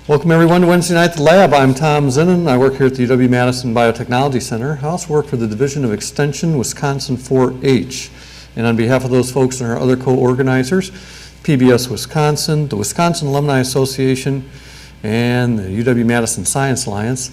Welcome everyone to Wednesday Night at the Lab. I'm Tom Zinnan. I work here at the UW-Madison Biotechnology Center. I also work for the Division of Extension Wisconsin 4-H. And on behalf of those folks and our other co-organizers, PBS Wisconsin, the Wisconsin Alumni Association, and the UW-Madison Science Alliance,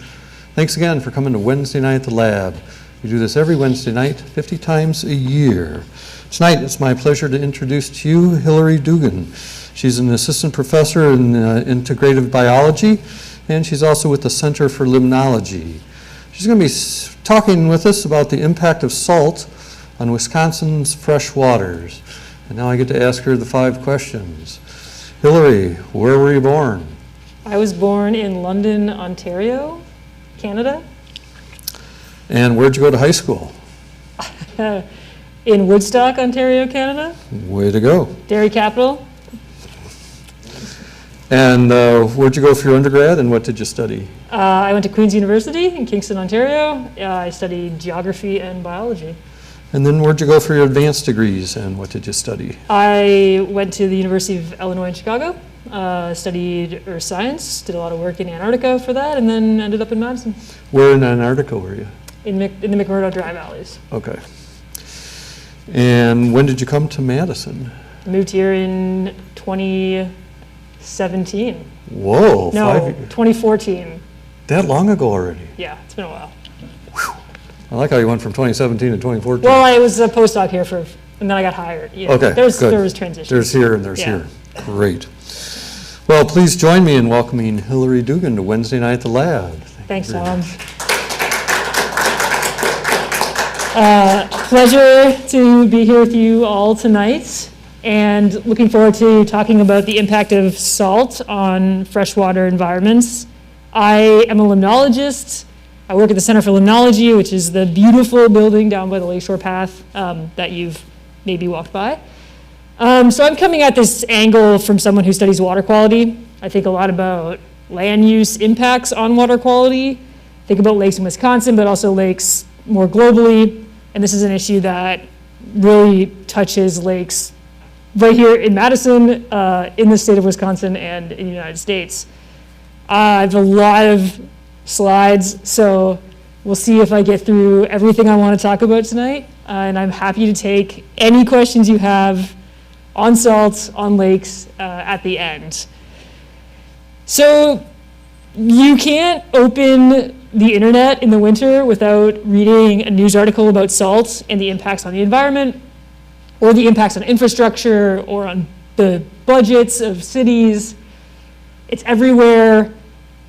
thanks again for coming to Wednesday Night at the Lab. We do this every Wednesday night, 50 times a year. Tonight, it's my pleasure to introduce to you Hilary Dugan. She's an assistant professor in integrative biology, and she's also with the Center for Limnology. She's going to be talking with us about the impact of salt on Wisconsin's fresh waters. And now I get to ask her the 5 questions. Hilary, where were you born? I was born in London, Ontario, Canada. And where'd you go to high school? In Woodstock, Ontario, Canada. Way to go. Dairy capital. And where'd you go for your undergrad, and what did you study? I went to Queen's University in Kingston, Ontario. I studied geography and biology. And then where'd you go for your advanced degrees, and what did you study? I went to the University of Illinois in Chicago, studied earth science, did a lot of work in Antarctica for that, and then ended up in Madison. Where in Antarctica were you? In the McMurdo Dry Valleys. Okay. And when did you come to Madison? I moved here in 2017. Whoa. No, 2014. That long ago already? Yeah, it's been a while. Whew. I like how you went from 2017 to 2014. Well, I was a postdoc here and then I got hired. You know, Okay, there good. was transition. There's here and there's here. Great. Well, please join me in welcoming Hilary Dugan to Wednesday Night at the Lab. Thanks, Tom. Pleasure to be here with you all tonight, and looking forward to talking about the impact of salt on freshwater environments. I am a limnologist. I work at the Center for Limnology, which is the beautiful building down by the Lakeshore Path that you've maybe walked by. So I'm coming at this angle from someone who studies water quality. I think a lot about land use impacts on water quality. Think about lakes in Wisconsin, but also lakes more globally. And this is an issue that really touches lakes right here in Madison, in the state of Wisconsin, and in the United States. I have a lot of slides, so we'll see if I get through everything I want to talk about tonight. And I'm happy to take any questions you have on salt, on lakes, at the end. So you can't open the internet in the winter without reading a news article about salt and the impacts on the environment, or the impacts on infrastructure, or on the budgets of cities. It's everywhere.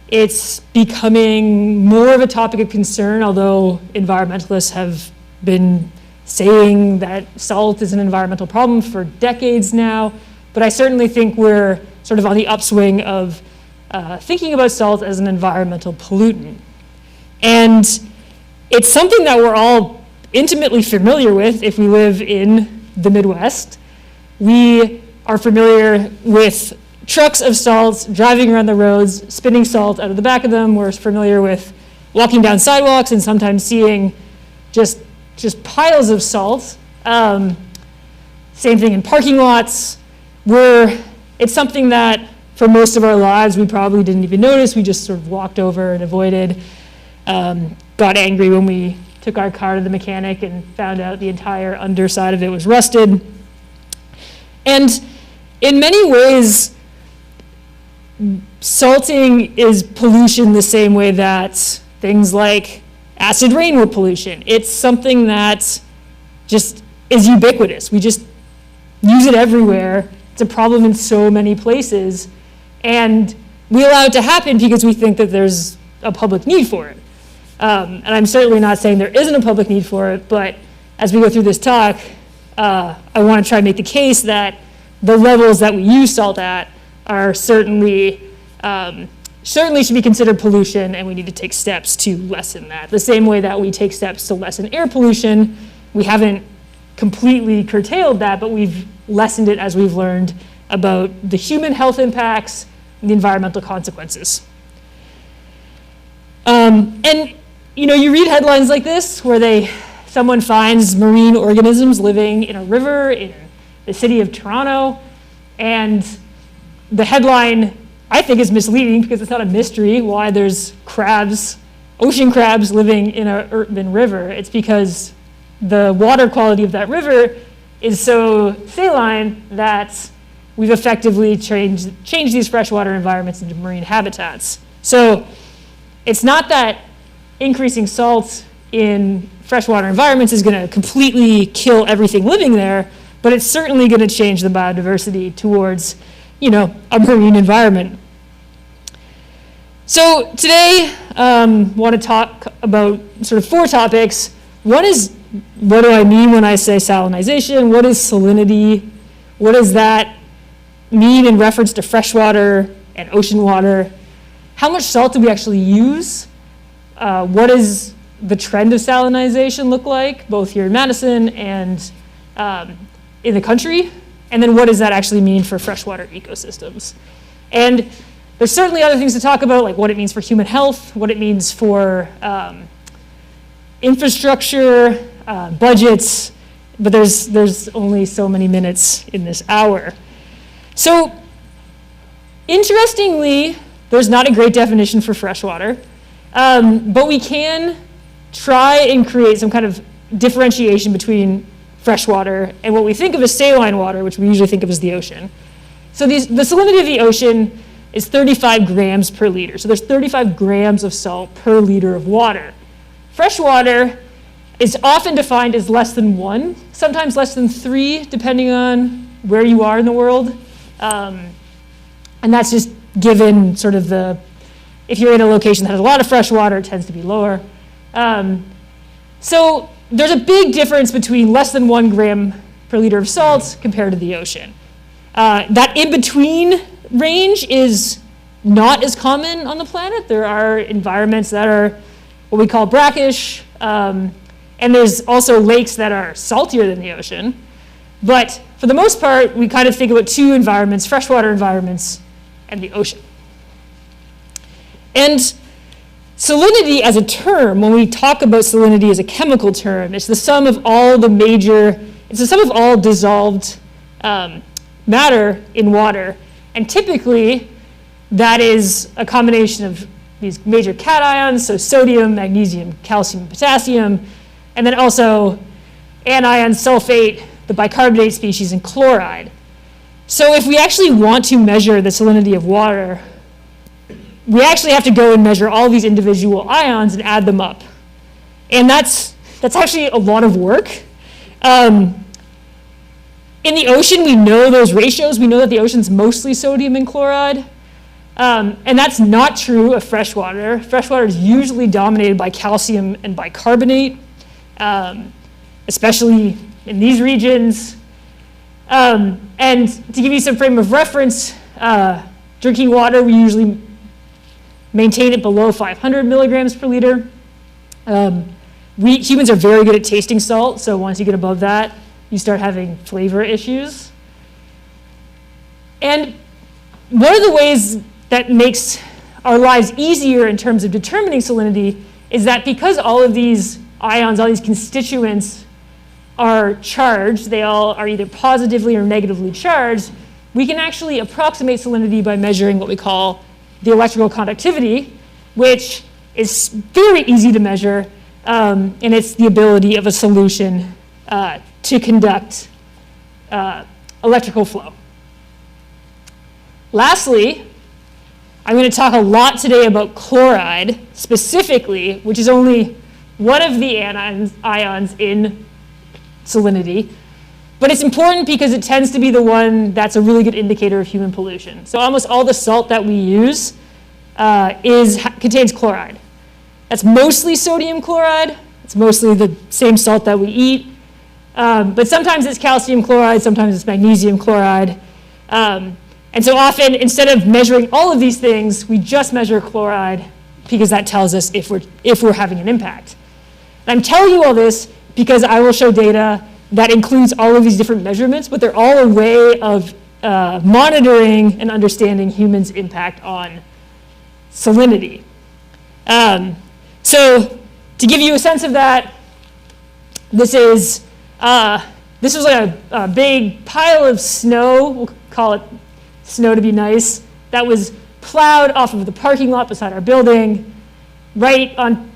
It's becoming more of a topic of concern, although environmentalists have been saying that salt is an environmental problem for decades now. But I certainly think we're sort of on the upswing of thinking about salt as an environmental pollutant. And it's something that we're all intimately familiar with if we live in the Midwest. We are familiar with trucks of salt driving around the roads, spitting salt out of the back of them. We're familiar with walking down sidewalks and sometimes seeing just piles of salt. Same thing in parking lots. It's something that for most of our lives we probably didn't even notice. We just sort of walked over and avoided. Got angry when we took our car to the mechanic and found out the entire underside of it was rusted. And in many ways, salting is pollution the same way that things like acid rain were pollution. It's something that just is ubiquitous. We just use it everywhere. It's a problem in so many places. And we allow it to happen because we think that there's a public need for it. And I'm certainly not saying there isn't a public need for it, but as we go through this talk, I want to try and make the case that the levels that we use salt at are certainly should be considered pollution, and we need to take steps to lessen that. The same way that we take steps to lessen air pollution, we haven't completely curtailed that, but we've lessened it as we've learned about the human health impacts and the environmental consequences. And you read headlines like this where someone finds marine organisms living in a river in the city of Toronto, and the headline I think is misleading because it's not a mystery why there's crabs, ocean crabs living in an urban river. It's because the water quality of that river is so saline that we've effectively changed these freshwater environments into marine habitats. So it's not that increasing salt in freshwater environments is going to completely kill everything living there, but it's certainly going to change the biodiversity towards, a marine environment. So today, want to talk about sort of 4 topics. One is, what do I mean when I say salinization? What is salinity? What does that mean in reference to freshwater and ocean water? How much salt do we actually use? What does the trend of salinization look like, both here in Madison and in the country? And then what does that actually mean for freshwater ecosystems? And there's certainly other things to talk about, like what it means for human health, what it means for infrastructure, budgets, but there's only so many minutes in this hour. So interestingly, there's not a great definition for freshwater, but we can try and create some kind of differentiation between freshwater and what we think of as saline water, which we usually think of as the ocean. So the salinity of the ocean is 35 grams per liter. So there's 35 grams of salt per liter of water. Freshwater is often defined as less than 1, sometimes less than 3, depending on where you are in the world. And that's just given sort of if you're in a location that has a lot of fresh water, it tends to be lower. So there's a big difference between less than 1 gram per liter of salt compared to the ocean. That in-between range is not as common on the planet. There are environments that are what we call brackish, and there's also lakes that are saltier than the ocean. But for the most part, we kind of think about 2 environments, freshwater environments and the ocean. And salinity as a term, when we talk about salinity as a chemical term, it's the sum of all dissolved matter in water. And typically, that is a combination of these major cations, so sodium, magnesium, calcium, potassium, and then also anion, sulfate, the bicarbonate species, and chloride. So if we actually want to measure the salinity of water, we actually have to go and measure all these individual ions and add them up. And that's actually a lot of work. In the ocean, we know those ratios. We know that the ocean's mostly sodium and chloride. And that's not true of freshwater. Freshwater is usually dominated by calcium and bicarbonate, especially in these regions. And to give you some frame of reference, drinking water, we usually maintain it below 500 milligrams per liter. Humans are very good at tasting salt, so once you get above that, you start having flavor issues. And one of the ways that makes our lives easier in terms of determining salinity is that because all of these ions, all these constituents are charged, they all are either positively or negatively charged, we can actually approximate salinity by measuring what we call the electrical conductivity, which is very easy to measure, and it's the ability of a solution to conduct electrical flow. Lastly, I'm going to talk a lot today about chloride specifically, which is only one of the ions in salinity. But it's important because it tends to be the one that's a really good indicator of human pollution. So almost all the salt that we use contains chloride. That's mostly sodium chloride. It's mostly the same salt that we eat. But sometimes it's calcium chloride, sometimes it's magnesium chloride. And so often, instead of measuring all of these things, we just measure chloride because that tells us if we're having an impact. And I'm telling you all this because I will show data that includes all of these different measurements, but they're all a way of monitoring and understanding humans' impact on salinity. So to give you a sense of that, this was like a big pile of snow. We'll call it snow to be nice. That was plowed off of the parking lot beside our building, right on,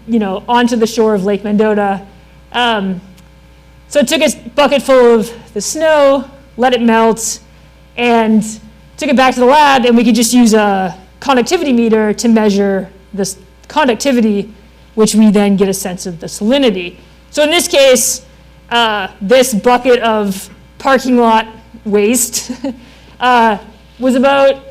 onto the shore of Lake Mendota. So it took a bucket full of the snow, let it melt, and took it back to the lab, and we could just use a conductivity meter to measure this conductivity, which we then get a sense of the salinity. So in this case, this bucket of parking lot waste was about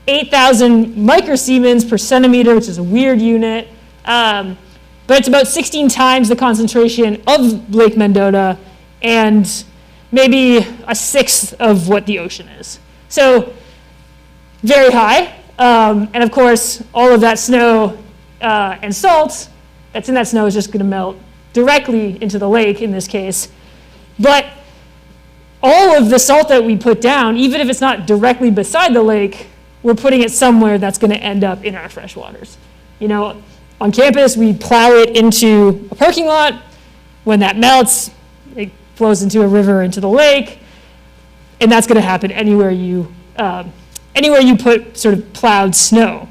8,000 microsiemens per centimeter, which is a weird unit. But it's about 16 times the concentration of Lake Mendota and maybe a sixth of what the ocean is. So very high. And of course, all of that snow and salt that's in that snow is just going to melt directly into the lake in this case. But all of the salt that we put down, even if it's not directly beside the lake, we're putting it somewhere that's going to end up in our freshwaters. On campus, we plow it into a parking lot. When that melts, it flows into a river, into the lake, and that's going to happen anywhere you put sort of plowed snow.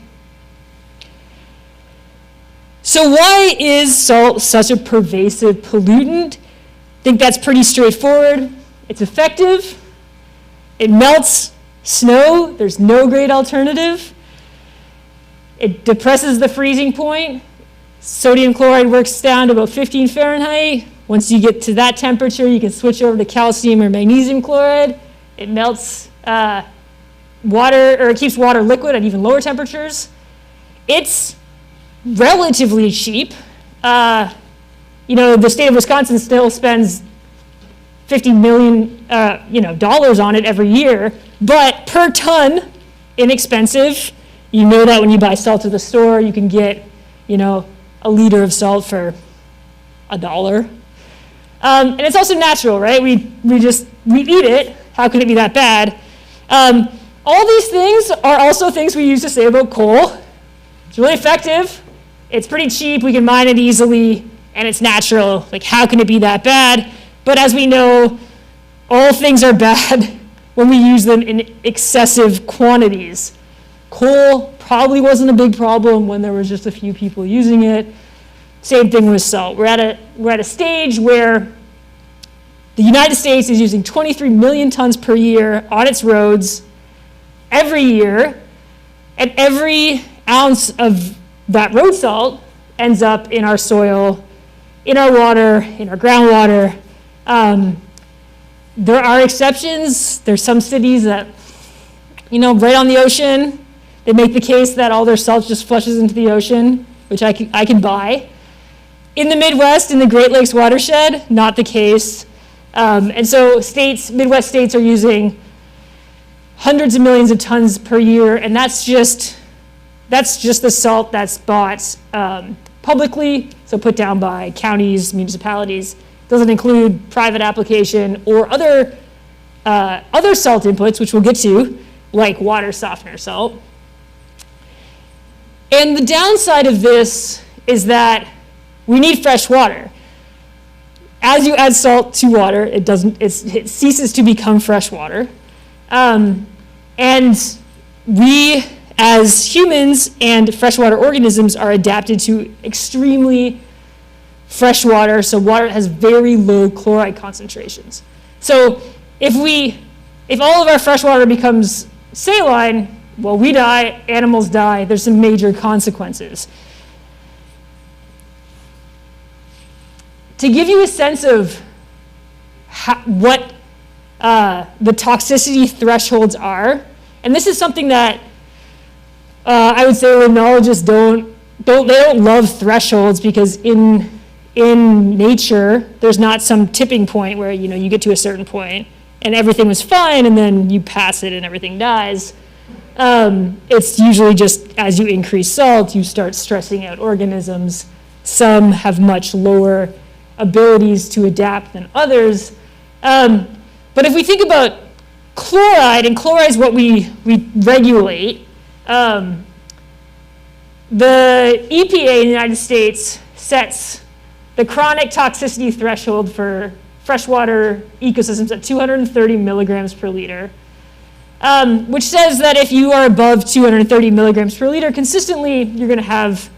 So why is salt such a pervasive pollutant? I think that's pretty straightforward. It's effective. It melts snow. There's no great alternative. It depresses the freezing point. Sodium chloride works down to about 15 Fahrenheit. Once you get to that temperature, you can switch over to calcium or magnesium chloride. It melts water, or it keeps water liquid at even lower temperatures. It's relatively cheap. The state of Wisconsin still spends $50 million, dollars on it every year, but per ton, inexpensive. You know that when you buy salt at the store, you can get, a liter of salt for $1. And it's also natural, right? We eat it. How can it be that bad? All these things are also things we used to say about coal. It's really effective. It's pretty cheap. We can mine it easily, and it's natural. Like, how can it be that bad? But as we know, all things are bad when we use them in excessive quantities. Coal probably wasn't a big problem when there was just a few people using it. Same thing with salt. We're at a stage where the United States is using 23 million tons per year on its roads every year, and every ounce of that road salt ends up in our soil, in our water, in our groundwater. There are exceptions. There's some cities that, right on the ocean, they make the case that all their salt just flushes into the ocean, which I can buy. In the Midwest, in the Great Lakes watershed, not the case. And so Midwest states are using hundreds of millions of tons per year, and that's just the salt that's bought publicly, so put down by counties, municipalities. Doesn't include private application or other salt inputs, which we'll get to, like water softener salt. And the downside of this is that we need fresh water. As you add salt to water, it ceases to become fresh water. And we, as humans and freshwater organisms, are adapted to extremely fresh water, so water has very low chloride concentrations. So if all of our fresh water becomes saline, well, we die, animals die, there's some major consequences. To give you a sense of what the toxicity thresholds are, and this is something that I would say limnologists don't love thresholds, because in nature there's not some tipping point where you get to a certain point and everything was fine and then you pass it and everything dies. It's usually just as you increase salt, you start stressing out organisms. Some have much lower abilities to adapt than others. But if we think about chloride, and chloride is what we regulate, the EPA in the United States sets the chronic toxicity threshold for freshwater ecosystems at 230 milligrams per liter. which says that if you are above 230 milligrams per liter consistently, you're going to have,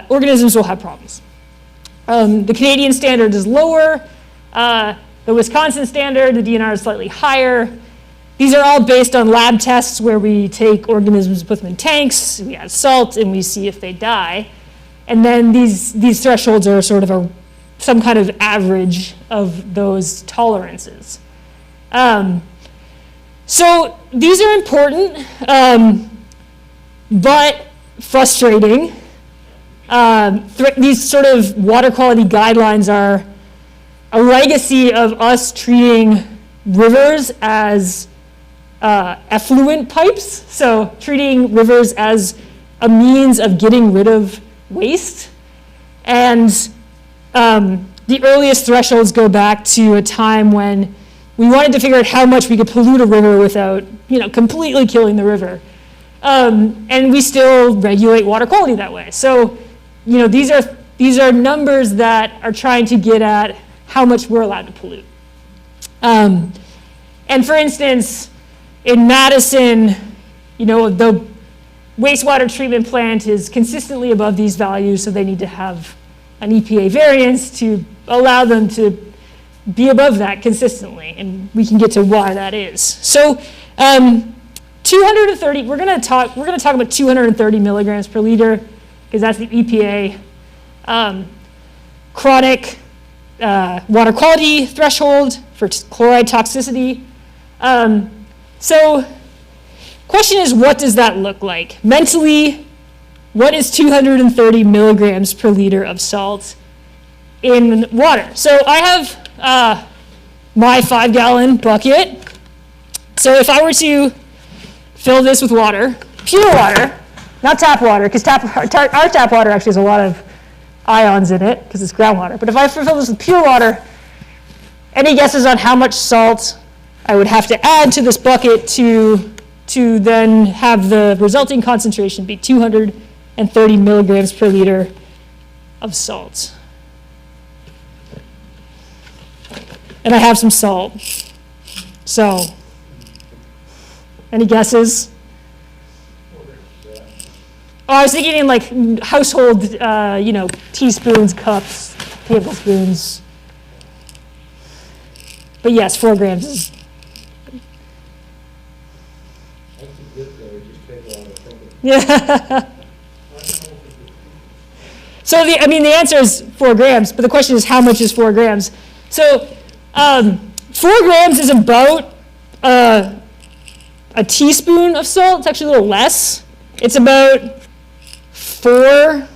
organisms will have problems. The Canadian standard is lower. The Wisconsin standard, the DNR is slightly higher. These are all based on lab tests where we take organisms, put them in tanks, we add salt, and we see if they die. And then these thresholds are sort of some kind of average of those tolerances. So these are important, but frustrating. These sort of water quality guidelines are a legacy of us treating rivers as effluent pipes, so treating rivers as a means of getting rid of waste. And the earliest thresholds go back to a time when we wanted to figure out how much we could pollute a river without, completely killing the river. And we still regulate water quality that way. So, these are numbers that are trying to get at how much we're allowed to pollute. And for instance, in Madison, the wastewater treatment plant is consistently above these values, so they need to have an EPA variance to allow them to be above that consistently, and we can get to why that is. So 230, we're going to talk about 230 milligrams per liter, because that's the EPA chronic water quality threshold for chloride toxicity. So question is, what does that look like? Mentally, what is 230 milligrams per liter of salt in water? So I have my 5-gallon bucket. So if I were to fill this with water, pure water, not tap water, because our tap water actually has a lot of ions in it, because it's groundwater. But if I fill this with pure water, any guesses on how much salt I would have to add to this bucket to then have the resulting concentration be 230 milligrams per liter of salt? And I have some salt. So, any guesses? Oh, I was thinking in like household, teaspoons, cups, tablespoons. But yes, 4 grams is. Yeah. So the answer is 4 grams, but the question is how much is 4 grams? So 4 grams is about a teaspoon of salt. It's actually a little less. It's about 4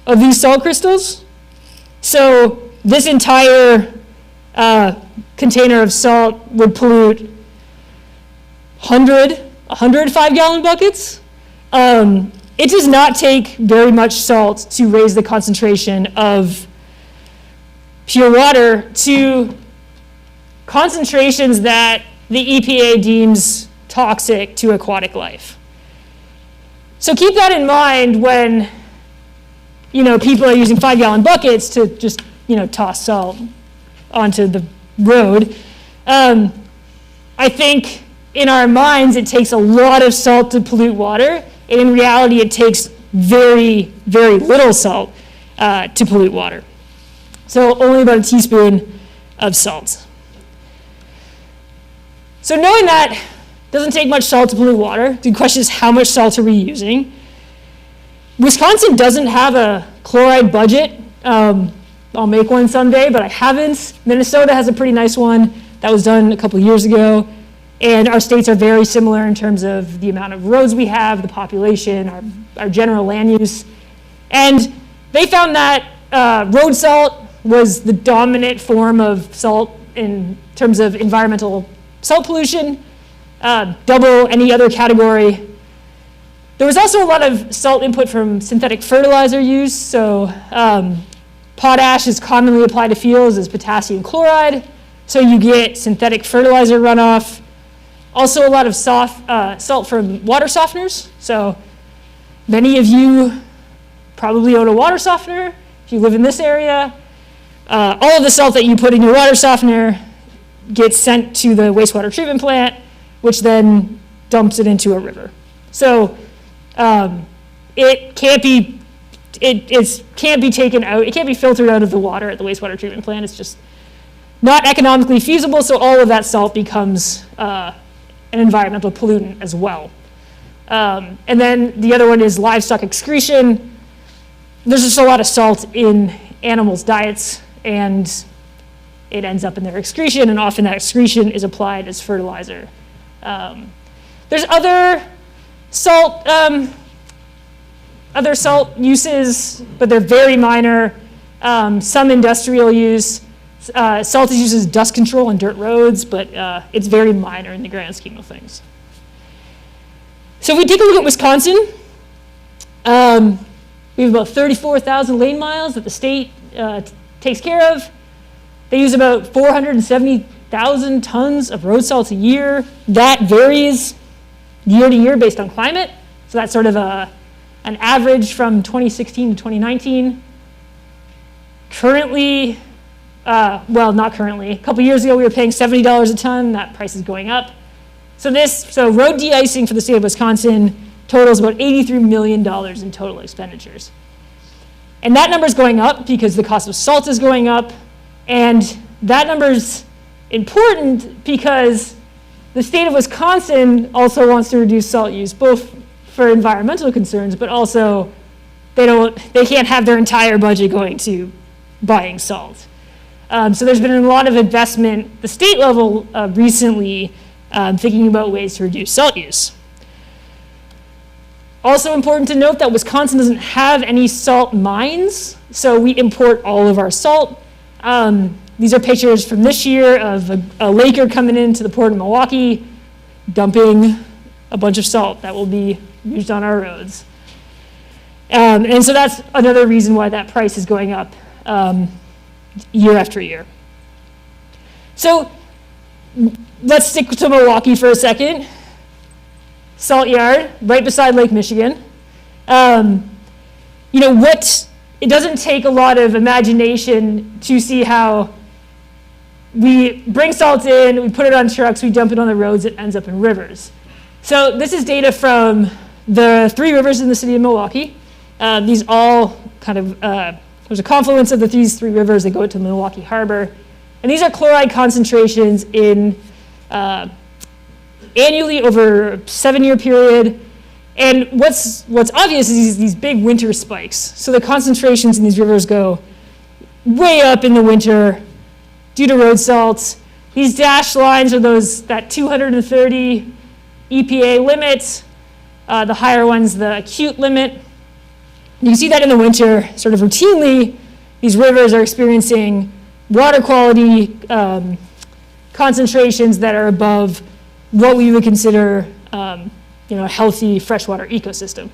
of these salt crystals. So this entire container of salt would pollute 100 5-gallon buckets. It does not take very much salt to raise the concentration of pure water to concentrations that the EPA deems toxic to aquatic life. So keep that in mind when people are using 5-gallon buckets to just toss salt onto the road. I think in our minds it takes a lot of salt to pollute water, and in reality it takes very, very little salt to pollute water. So only about a teaspoon of salt. So knowing that it doesn't take much salt to pollute water, the question is how much salt are we using? Wisconsin doesn't have a chloride budget. I'll make one someday, but I haven't. Minnesota has a pretty nice one that was done a couple years ago. And our states are very similar in terms of the amount of roads we have, the population, our general land use. And they found that road salt was the dominant form of salt in terms of environmental salt pollution, double any other category. There was also a lot of salt input from synthetic fertilizer use. So potash is commonly applied to fields as potassium chloride. So you get synthetic fertilizer runoff. Also a lot of salt from water softeners. So many of you probably own a water softener if you live in this area. All of the salt that you put in your water softener gets sent to the wastewater treatment plant, which then dumps it into a river. So it can't be taken out, it can't be filtered out of the water at the wastewater treatment plant. It's just not economically feasible, so all of that salt becomes an environmental pollutant as well. And then the other one is livestock excretion. There's just a lot of salt in animals' diets, and it ends up in their excretion, and often that excretion is applied as fertilizer. There's other salt uses, but they're very minor. Some industrial use. Salt is used as dust control on dirt roads, but it's very minor in the grand scheme of things. So if we take a look at Wisconsin, we have about 34,000 lane miles that the state takes care of. They use about 470,000 tons of road salt a year. That varies year to year based on climate. So that's sort of an average from 2016 to 2019. Currently, well, not currently. A couple years ago, we were paying $70 a ton. That price is going up. So road de-icing for the state of Wisconsin totals about $83 million in total expenditures. And that number is going up because the cost of salt is going up. And that number is important because the state of Wisconsin also wants to reduce salt use, both for environmental concerns, but also they can't have their entire budget going to buying salt. So there's been a lot of investment at the state level recently thinking about ways to reduce salt use. Also important to note that Wisconsin doesn't have any salt mines, so we import all of our salt. These are pictures from this year of a laker coming into the port of Milwaukee, dumping a bunch of salt that will be used on our roads. And so that's another reason why that price is going up year after year. So let's stick to Milwaukee for a second. Salt yard, right beside Lake Michigan. It doesn't take a lot of imagination to see how we bring salt in, we put it on trucks, we dump it on the roads, it ends up in rivers. So this is data from the 3 rivers in the city of Milwaukee. These all kind of, there's a confluence of these 3 rivers that go to Milwaukee Harbor. And these are chloride concentrations in annually over a 7-year period. And what's obvious is these big winter spikes. So the concentrations in these rivers go way up in the winter due to road salts. These dashed lines are that 230 EPA limit. The higher one's the acute limit. You can see that in the winter, sort of routinely, these rivers are experiencing water quality concentrations that are above what we would consider a healthy freshwater ecosystem.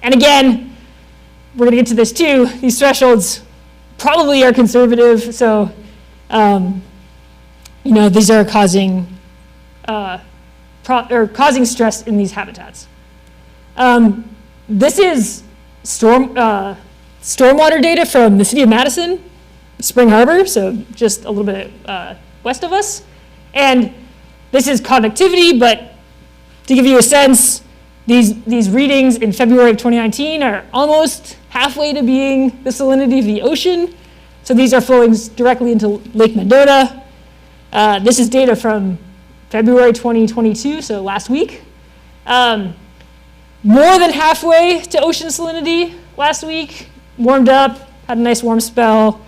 And again, we're gonna get to this too, these thresholds probably are conservative, so these are causing stress in these habitats. This is stormwater data from the city of Madison, Spring Harbor, so just a little bit west of us. And this is conductivity, but to give you a sense, these readings in February of 2019 are almost halfway to being the salinity of the ocean. So these are flowing directly into Lake Mendota. This is data from February 2022, so last week. More than halfway to ocean salinity last week. Warmed up, had a nice warm spell,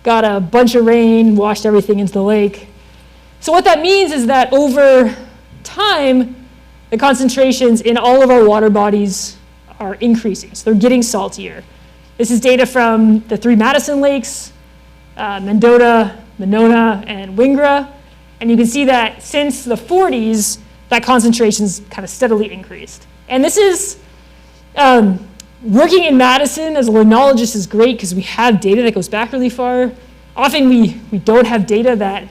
got a bunch of rain, washed everything into the lake. So what that means is that over time, the concentrations in all of our water bodies are increasing. So they're getting saltier. This is data from the 3 Madison Lakes, Mendota, Monona, and Wingra. And you can see that since the 40s, that concentration's kind of steadily increased. And this is, working in Madison as a limnologist is great because we have data that goes back really far. Often we don't have data that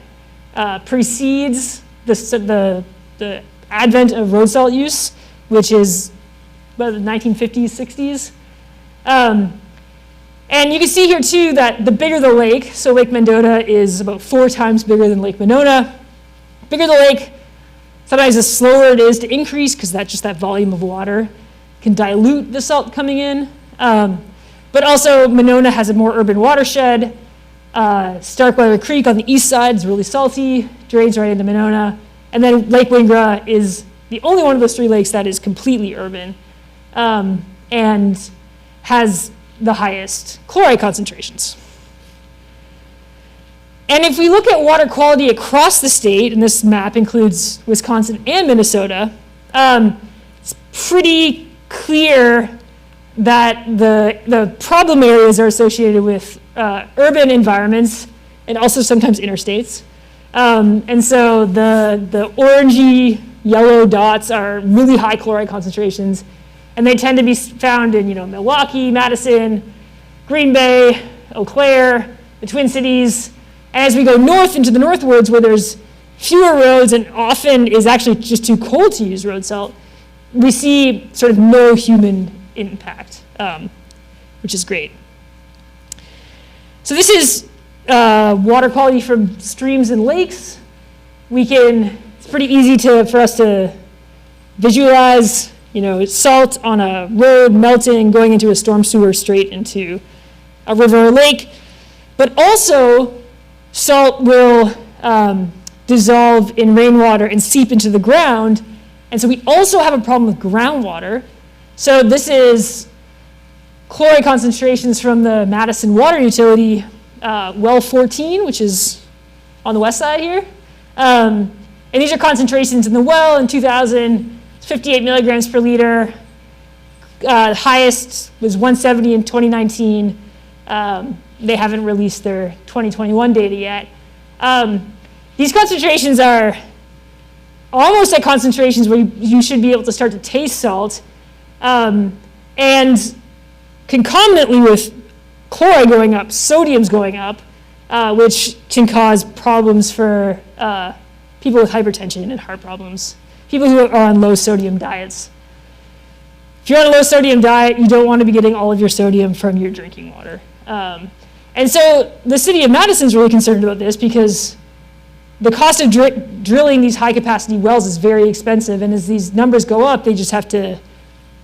precedes the advent of road salt use, which is about the 1950s, 60s. And you can see here too that the bigger the lake, so Lake Mendota is about 4 times bigger than Lake Monona. Bigger the lake, Sometimes the slower it is to increase, because that volume of water can dilute the salt coming in. But also, Monona has a more urban watershed. Starkweather Creek on the east side is really salty, drains right into Monona. And then Lake Wingra is the only one of those three lakes that is completely urban and has the highest chloride concentrations. And if we look at water quality across the state, and this map includes Wisconsin and Minnesota, it's pretty clear that the problem areas are associated with urban environments and also sometimes interstates. And so the orangey yellow dots are really high chloride concentrations, and they tend to be found in Milwaukee, Madison, Green Bay, Eau Claire, the Twin Cities. And as we go north into the northwards, where there's fewer roads and often is actually just too cold to use road salt, we see sort of no human impact, which is great. So this is water quality from streams and lakes. It's pretty easy for us to visualize, it's salt on a road melting, going into a storm sewer straight into a river or lake. But also, salt will dissolve in rainwater and seep into the ground. And so we also have a problem with groundwater. So this is chloride concentrations from the Madison water utility, well 14, which is on the west side here. And these are concentrations in the well in 2000, 58 milligrams per liter. Highest was 170 in 2019. They haven't released their 2021 data yet. These concentrations are almost at concentrations where you should be able to start to taste salt. And concomitantly with chloride going up, sodium's going up, which can cause problems for people with hypertension and heart problems, people who are on low sodium diets. If you're on a low sodium diet, you don't want to be getting all of your sodium from your drinking water. And so the city of Madison is really concerned about this because the cost of drilling these high capacity wells is very expensive, and as these numbers go up, they just have to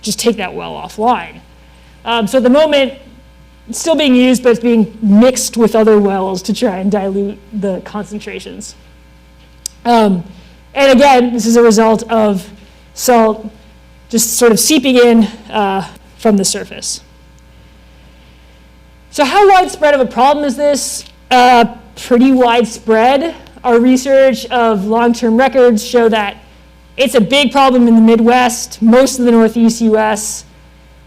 take that well offline. So at the moment, it's still being used, but it's being mixed with other wells to try and dilute the concentrations. And again, this is a result of salt just sort of seeping in from the surface. So how widespread of a problem is this? Pretty widespread. Our research of long-term records show that it's a big problem in the Midwest, most of the Northeast US,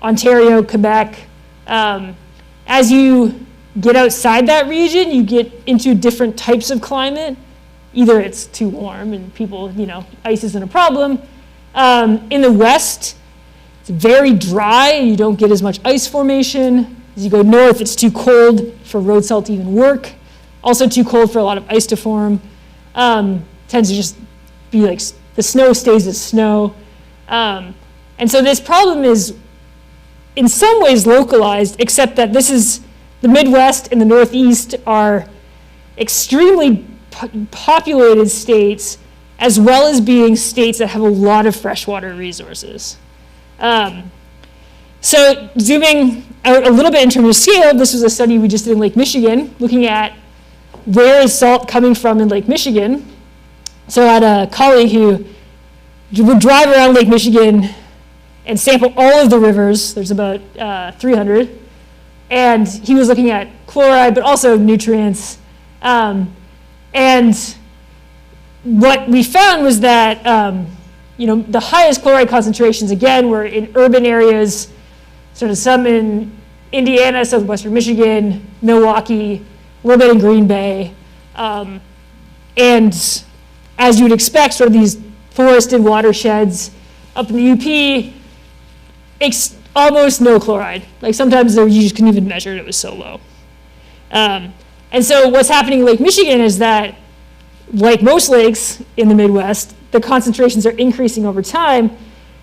Ontario, Quebec. As you get outside that region, you get into different types of climate. Either it's too warm and people, ice isn't a problem. In the West, it's very dry. You don't get as much ice formation. As you go north, it's too cold for road salt to even work. Also too cold for a lot of ice to form. Tends to just be like the snow stays as snow. And so this problem is in some ways localized, except that this is the Midwest and the Northeast are extremely populated states, as well as being states that have a lot of freshwater resources. So zooming out a little bit in terms of scale, this was a study we just did in Lake Michigan, looking at where is salt coming from in Lake Michigan. So I had a colleague who would drive around Lake Michigan and sample all of the rivers. There's about 300. And he was looking at chloride, but also nutrients. And what we found was that the highest chloride concentrations, again, were in urban areas, sort of some in Indiana, southwestern Michigan, Milwaukee, a little bit in Green Bay. And as you would expect, sort of these forested watersheds up in the UP, almost no chloride. Like sometimes you just couldn't even measure it, it was so low. And so what's happening in Lake Michigan is that, like most lakes in the Midwest, the concentrations are increasing over time,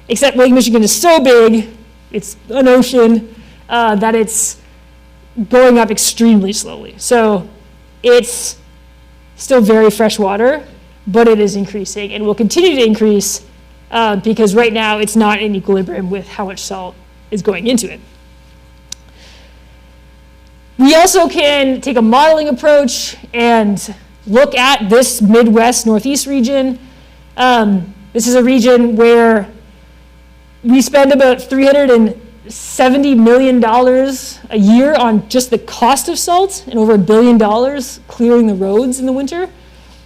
except Lake Michigan is so big, it's an ocean, that it's going up extremely slowly. So it's still very fresh water, but it is increasing and will continue to increase because right now it's not in equilibrium with how much salt is going into it. We also can take a modeling approach and look at this Midwest Northeast region. This is a region where we spend about $370 million a year on just the cost of salt and over $1 billion clearing the roads in the winter.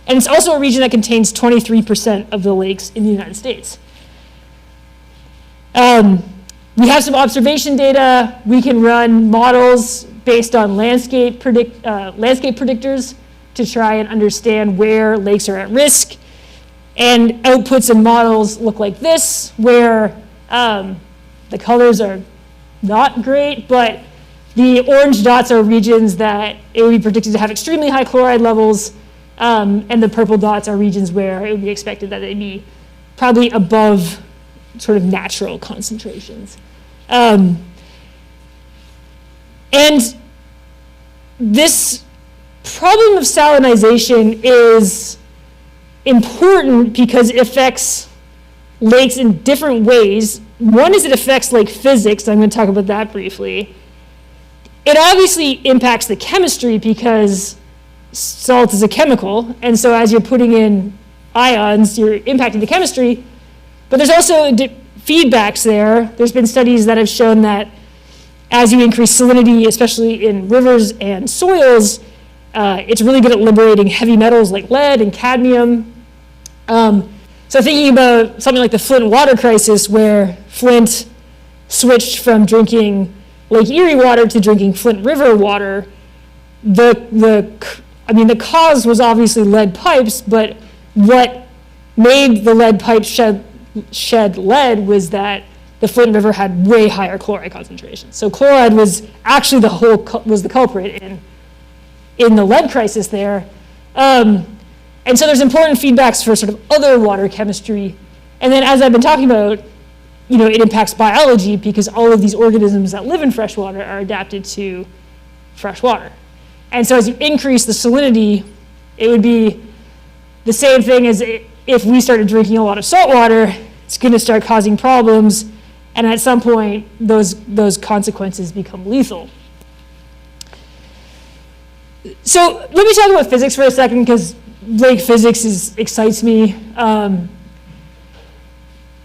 And it's also a region that contains 23% of the lakes in the United States. We have some observation data. We can run models based on landscape predictors to try and understand where lakes are at risk. And outputs and models look like this, where the colors are not great, but the orange dots are regions that it would be predicted to have extremely high chloride levels, and the purple dots are regions where it would be expected that they'd be probably above sort of natural concentrations. And this problem of salinization is important because it affects lakes in different ways. One is it affects lake physics. I'm going to talk about that briefly. It obviously impacts the chemistry because salt is a chemical, and so as you're putting in ions, you're impacting the chemistry. But there's also feedbacks there. There's been studies that have shown that as you increase salinity, especially in rivers and soils, it's really good at liberating heavy metals like lead and cadmium. So thinking about something like the Flint water crisis, where Flint switched from drinking Lake Erie water to drinking Flint River water, the cause was obviously lead pipes, but what made the lead pipes shed lead was that the Flint River had way higher chloride concentrations. So chloride was actually the culprit in the lead crisis there. And so there's important feedbacks for sort of other water chemistry. And then as I've been talking about, it impacts biology because all of these organisms that live in freshwater are adapted to freshwater. And so as you increase the salinity, it would be the same thing as if we started drinking a lot of salt water, it's going to start causing problems. And at some point, those consequences become lethal. So let me talk about physics for a second, because lake physics excites me.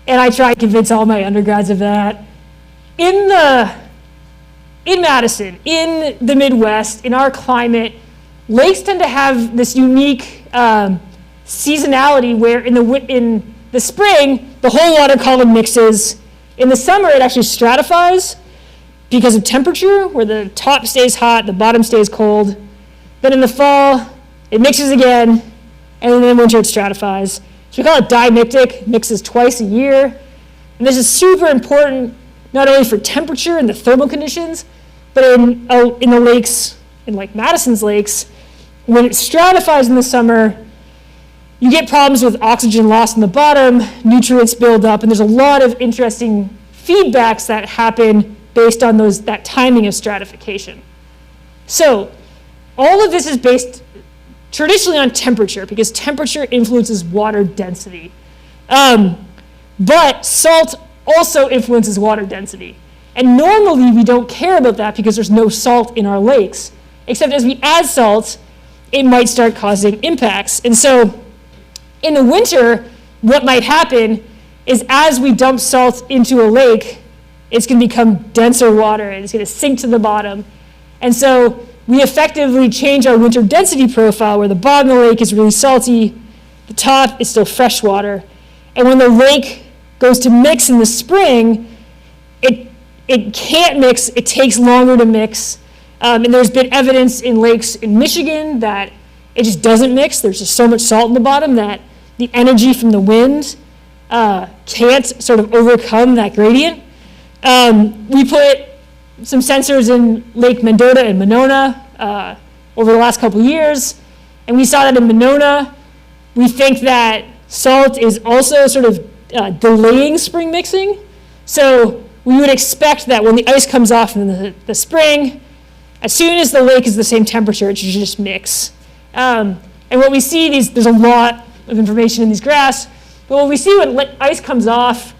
And I try to convince all my undergrads of that. In Madison, in the Midwest, in our climate, lakes tend to have this unique seasonality where in the spring, the whole water column mixes. In the summer, it actually stratifies because of temperature, where the top stays hot, the bottom stays cold. Then in the fall, it mixes again, and then in winter, it stratifies. So we call it dimictic, mixes twice a year. And this is super important, not only for temperature and the thermal conditions, but in the lakes, in like Madison's lakes, when it stratifies in the summer, you get problems with oxygen loss in the bottom, nutrients build up, and there's a lot of interesting feedbacks that happen based on that timing of stratification. So all of this is based traditionally on temperature, because temperature influences water density. But salt also influences water density. And normally we don't care about that because there's no salt in our lakes, except as we add salt, it might start causing impacts. And so in the winter, what might happen is as we dump salt into a lake, it's going to become denser water and it's going to sink to the bottom. And so we effectively change our winter density profile, where the bottom of the lake is really salty, the top is still fresh water. And when the lake goes to mix in the spring, it can't mix, it takes longer to mix. And there's been evidence in lakes in Michigan that it just doesn't mix. There's just so much salt in the bottom that the energy from the wind can't sort of overcome that gradient. We put some sensors in Lake Mendota and Monona over the last couple years, and we saw that in Monona, we think that salt is also sort of delaying spring mixing. So we would expect that when the ice comes off in the spring, as soon as the lake is the same temperature, it should just mix. And what we see, there's a lot of information in these graphs. But what we see when ice comes off,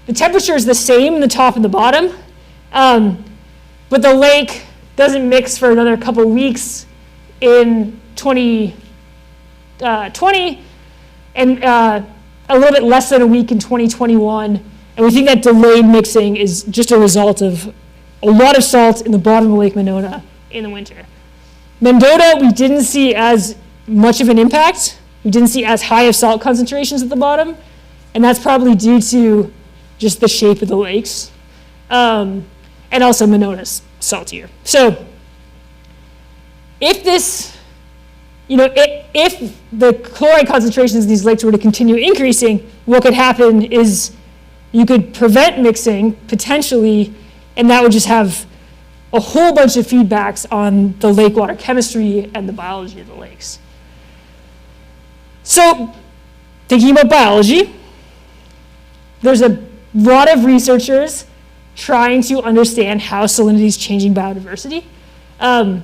the temperature is the same in the top and the bottom, but the lake doesn't mix for another couple of weeks in 2020, and a little bit less than a week in 2021. And we think that delayed mixing is just a result of a lot of salt in the bottom of Lake Monona in the winter. Mendota, we didn't see as much of an impact. We didn't see as high of salt concentrations at the bottom, and that's probably due to just the shape of the lakes. And also Monona's saltier. So if this, if the chloride concentrations in these lakes were to continue increasing, what could happen is you could prevent mixing potentially, and that would just have a whole bunch of feedbacks on the lake water chemistry and the biology of the lakes. So thinking about biology, there's a lot of researchers trying to understand how salinity is changing biodiversity. I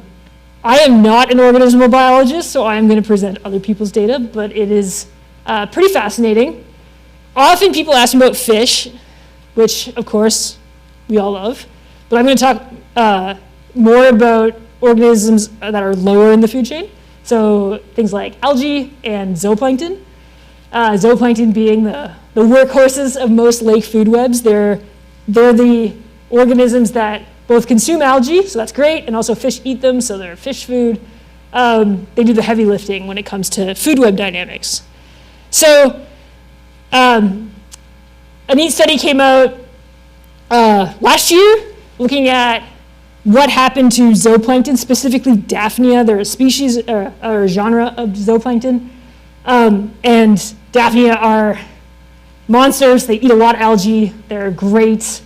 am not an organismal biologist, so I'm going to present other people's data, but it is pretty fascinating. Often people ask me about fish, which of course we all love, but I'm going to talk more about organisms that are lower in the food chain. So things like algae and zooplankton. Zooplankton being the workhorses of most lake food webs. They're the organisms that both consume algae, so that's great, and also fish eat them, so they're fish food. They do the heavy lifting when it comes to food web dynamics. So a neat study came out last year looking at what happened to zooplankton, specifically Daphnia. They're a species or a genre of zooplankton. And Daphnia are monsters. They eat a lot of algae. They're great.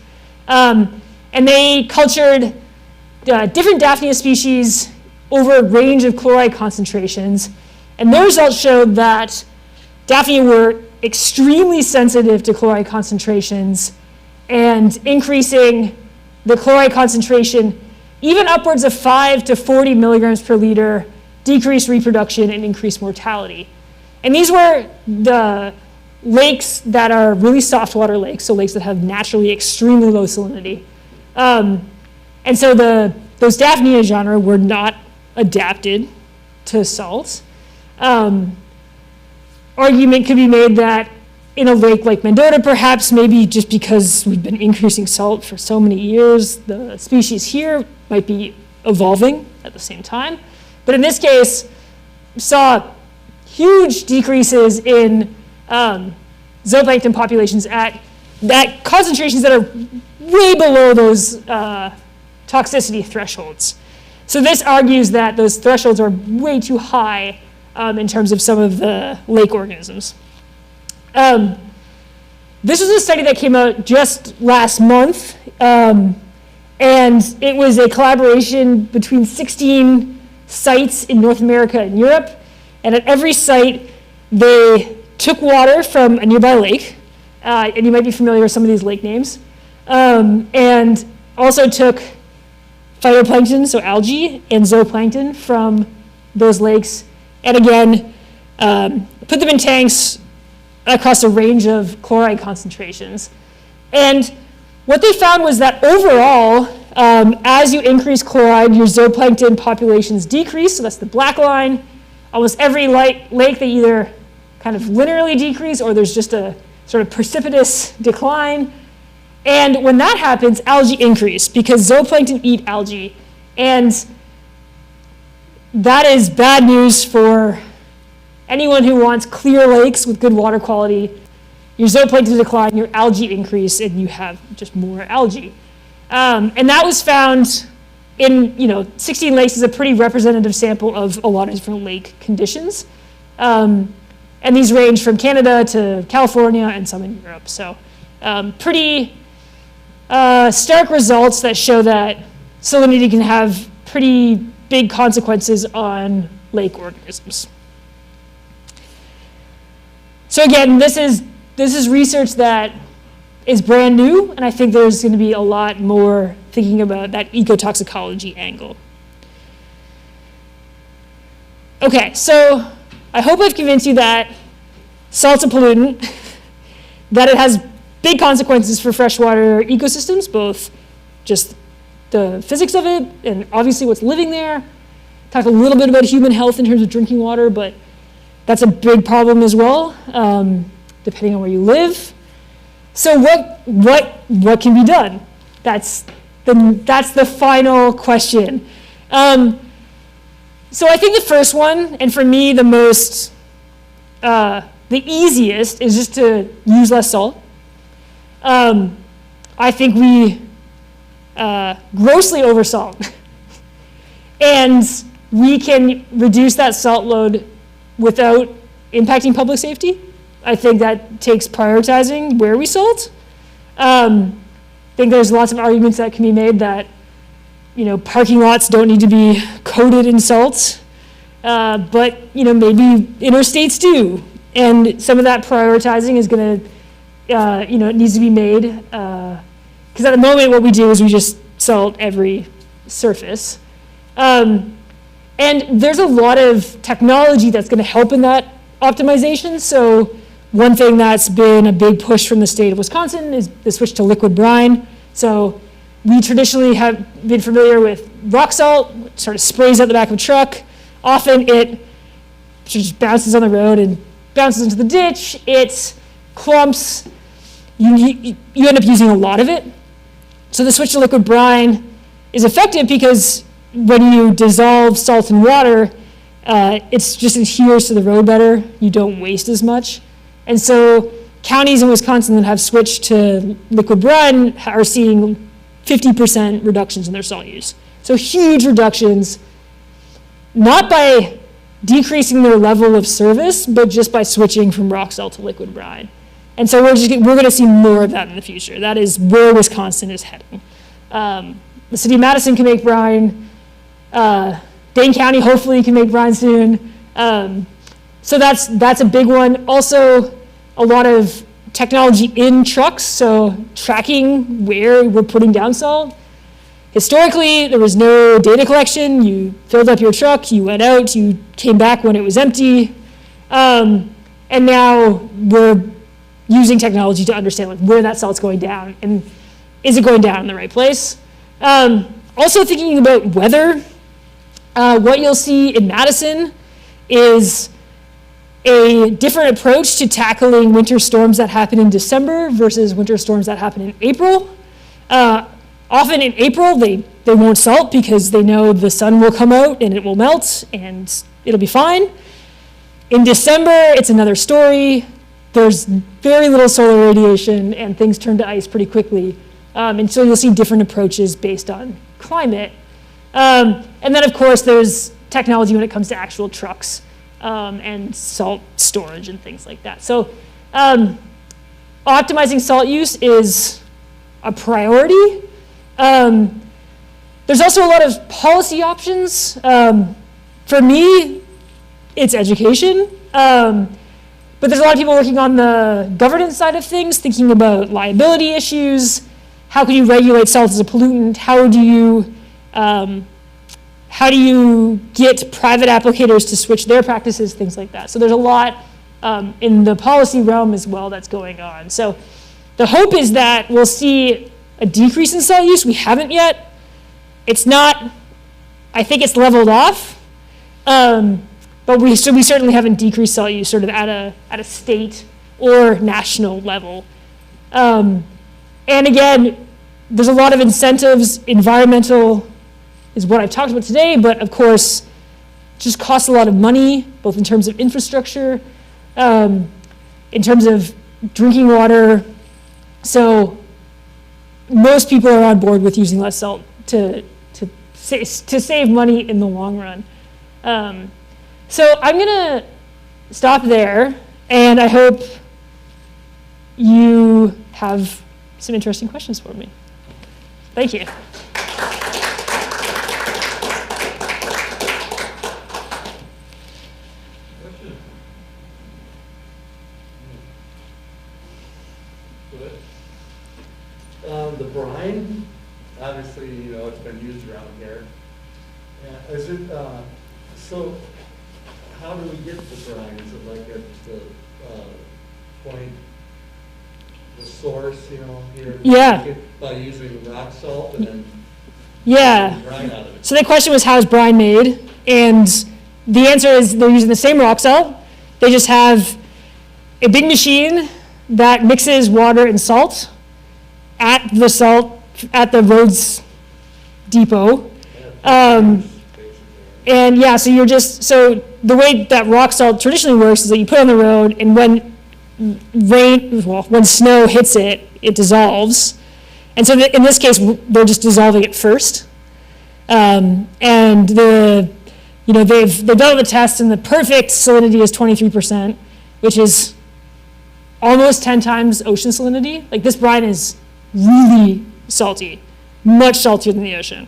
And they cultured different Daphnia species over a range of chloride concentrations. And their results showed that Daphnia were extremely sensitive to chloride concentrations, and increasing the chloride concentration even upwards of 5 to 40 milligrams per liter decreased reproduction and increased mortality. And these were the lakes that are really soft water lakes, so lakes that have naturally extremely low salinity. And so those Daphnia genera were not adapted to salt. Argument could be made that in a lake like Mendota, perhaps maybe just because we've been increasing salt for so many years, the species here might be evolving at the same time. But in this case, we saw huge decreases in zooplankton populations at concentrations that are way below those toxicity thresholds. So this argues that those thresholds are way too high in terms of some of the lake organisms. This was a study that came out just last month, and it was a collaboration between 16 sites in North America and Europe. And at every site, they took water from a nearby lake, and you might be familiar with some of these lake names, and also took phytoplankton, so algae, and zooplankton from those lakes, and again, put them in tanks across a range of chloride concentrations. And what they found was that overall, as you increase chloride, your zooplankton populations decrease, so that's the black line. Almost every lake, they either kind of linearly decrease or there's just a sort of precipitous decline. And when that happens, algae increase because zooplankton eat algae. And that is bad news for anyone who wants clear lakes with good water quality. Your zooplankton decline, your algae increase, and you have just more algae. And that was found in 16 lakes is a pretty representative sample of a lot of different lake conditions. And these range from Canada to California and some in Europe. So pretty stark results that show that salinity can have pretty big consequences on lake organisms. So again, this is research that is brand new, and I think there's going to be a lot more thinking about that ecotoxicology angle. Okay, so I hope I've convinced you that salt's a pollutant, that it has big consequences for freshwater ecosystems, both just the physics of it and obviously what's living there. Talked a little bit about human health in terms of drinking water, but that's a big problem as well, depending on where you live. So what can be done? That's the final question. So I think the first one, and for me the most, the easiest, is just to use less salt. I think we grossly oversalt. And we can reduce that salt load without impacting public safety. I think that takes prioritizing where we salt. I think there's lots of arguments that can be made that, parking lots don't need to be coated in salt, but maybe interstates do. And some of that prioritizing is going to, it needs to be made, because at the moment what we do is we just salt every surface. And there's a lot of technology that's going to help in that optimization. So one thing that's been a big push from the state of Wisconsin is the switch to liquid brine. So we traditionally have been familiar with rock salt, which sort of sprays out the back of a truck. Often it just bounces on the road and bounces into the ditch. It clumps. You end up using a lot of it. So the switch to liquid brine is effective because when you dissolve salt in water, it just adheres to the road better. You don't waste as much. And so counties in Wisconsin that have switched to liquid brine are seeing 50% reductions in their salt use. So huge reductions, not by decreasing their level of service, but just by switching from rock salt to liquid brine. And so we're going to see more of that in the future. That is where Wisconsin is heading. The city of Madison can make brine. Dane County hopefully can make brine soon. So that's a big one. Also, a lot of technology in trucks, so tracking where we're putting down salt. Historically, there was no data collection. You filled up your truck, you went out, you came back when it was empty. And now we're using technology to understand where that salt's going down and is it going down in the right place. Also thinking about weather. What you'll see in Madison is a different approach to tackling winter storms that happen in December versus winter storms that happen in April. Often in April, they won't salt because they know the sun will come out and it will melt and it'll be fine. In December, it's another story. There's very little solar radiation and things turn to ice pretty quickly. And so you'll see different approaches based on climate. And then, of course, there's technology when it comes to actual trucks and salt storage and things like that. So optimizing salt use is a priority. There's also a lot of policy options. For me, it's education. But there's a lot of people working on the governance side of things, thinking about liability issues. How can you regulate salt as a pollutant? How do you get private applicators to switch their practices, things like that. So there's a lot in the policy realm as well that's going on. So the hope is that we'll see a decrease in salt use. We haven't yet. It's not, I think it's leveled off, but we certainly haven't decreased salt use sort of at a state or national level. And again, there's a lot of incentives. Environmental is what I've talked about today, but of course, it just costs a lot of money, both in terms of infrastructure, in terms of drinking water. So most people are on board with using less salt to save money in the long run. So I'm gonna stop there, and I hope you have some interesting questions for me. Thank you. The brine, obviously, it's been used around here. Yeah, is it, so how do we get the brine? Is it like at the point the source, here? Yeah. By using rock salt and then Yeah. brine out of it. So the question was, how is brine made? And the answer is they're using the same rock salt. They just have a big machine that mixes water and salt at the roads depot. And yeah, so the way that rock salt traditionally works is that you put it on the road, and when snow hits it, it dissolves. And so in this case, they're just dissolving it first. And they've done the test, and the perfect salinity is 23%, which is almost 10 times ocean salinity. Like, this brine is really salty, much saltier than the ocean.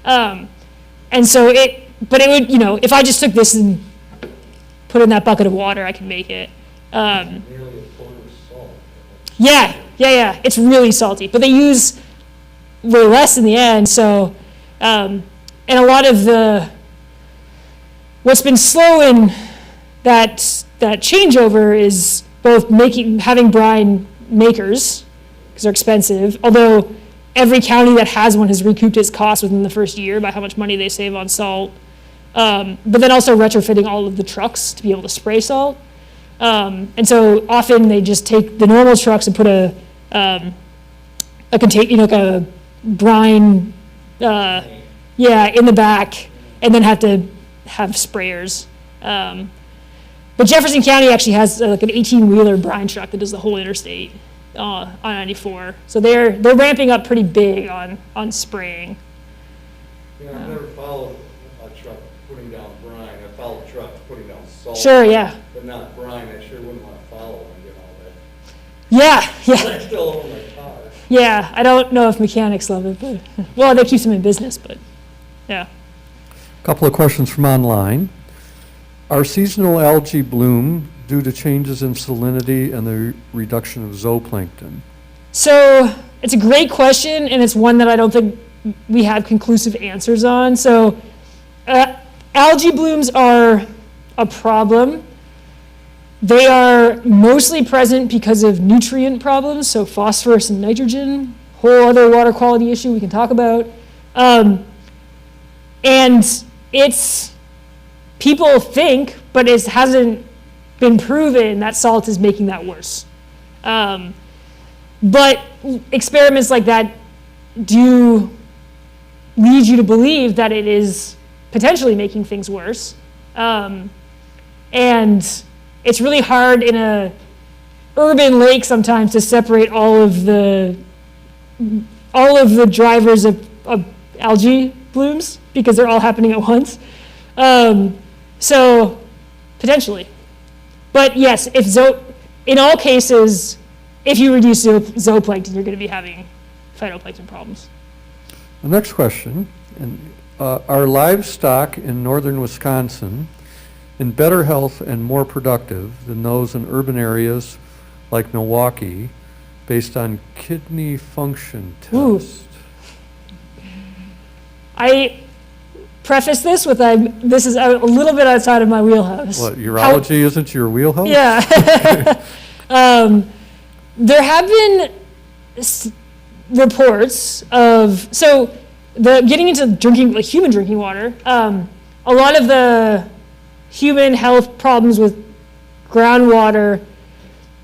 And so it would, if I just took this and put it in that bucket of water, I could make it. Nearly a quarter of salt. Yeah. It's really salty, but they use way less in the end. So, and a lot of what's been slow in that changeover is both having brine makers, because they're expensive, although every county that has one has recouped its costs within the first year by how much money they save on salt. But then also retrofitting all of the trucks to be able to spray salt. And so often they just take the normal trucks and put a brine, in the back, and then have to have sprayers. But Jefferson County actually has like an 18-wheeler brine truck that does the whole interstate on 94. So they're ramping up pretty big on spraying. Yeah, I've never followed a truck putting down brine. I followed trucks putting down salt. Sure, yeah. But not brine. I sure wouldn't want to follow and get all that. Yeah. I still own my car. Yeah, I don't know if mechanics love it, but, well, that keeps them in business, but, yeah. Couple of questions from online. Are seasonal algae bloom due to changes in salinity and the reduction of zooplankton? So it's a great question, and it's one that I don't think we have conclusive answers on. So algae blooms are a problem. They are mostly present because of nutrient problems, so phosphorus and nitrogen, whole other water quality issue we can talk about. And it's, people think, but it hasn't been proven that salt is making that worse. But experiments like that do lead you to believe that it is potentially making things worse. And it's really hard in a urban lake sometimes to separate all of the drivers of algae blooms because they're all happening at once. So potentially. But yes, in all cases, if you reduce zooplankton, you're going to be having phytoplankton problems. The next question, are livestock in northern Wisconsin in better health and more productive than those in urban areas like Milwaukee based on kidney function test? Ooh. I preface this with this is a little bit outside of my wheelhouse. What, urology isn't your wheelhouse? Yeah. There have been reports of, getting into drinking, like human drinking water, a lot of the human health problems with groundwater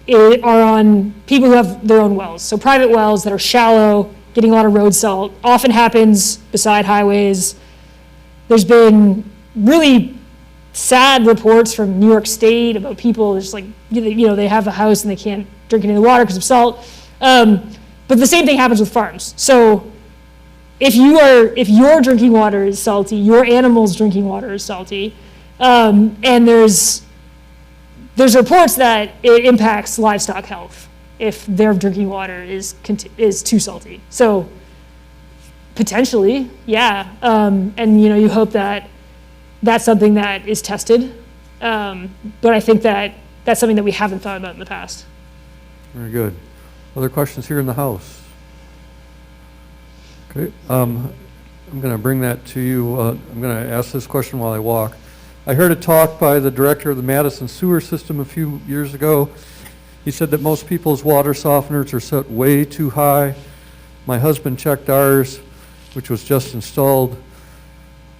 are on people who have their own wells. So private wells that are shallow, getting a lot of road salt, often happens beside highways. There's been really sad reports from New York State about people just like, they have a house and they can't drink any of the water because of salt. But the same thing happens with farms. So if your drinking water is salty, your animal's drinking water is salty, and there's reports that it impacts livestock health if their drinking water is too salty. So potentially, yeah. And you hope that that's something that is tested. But I think that that's something that we haven't thought about in the past. Very good. Other questions here in the House? Okay, I'm going to bring that to you. I'm going to ask this question while I walk. I heard a talk by the director of the Madison sewer system a few years ago, He said that most people's water softeners are set way too high. My husband checked ours, which was installed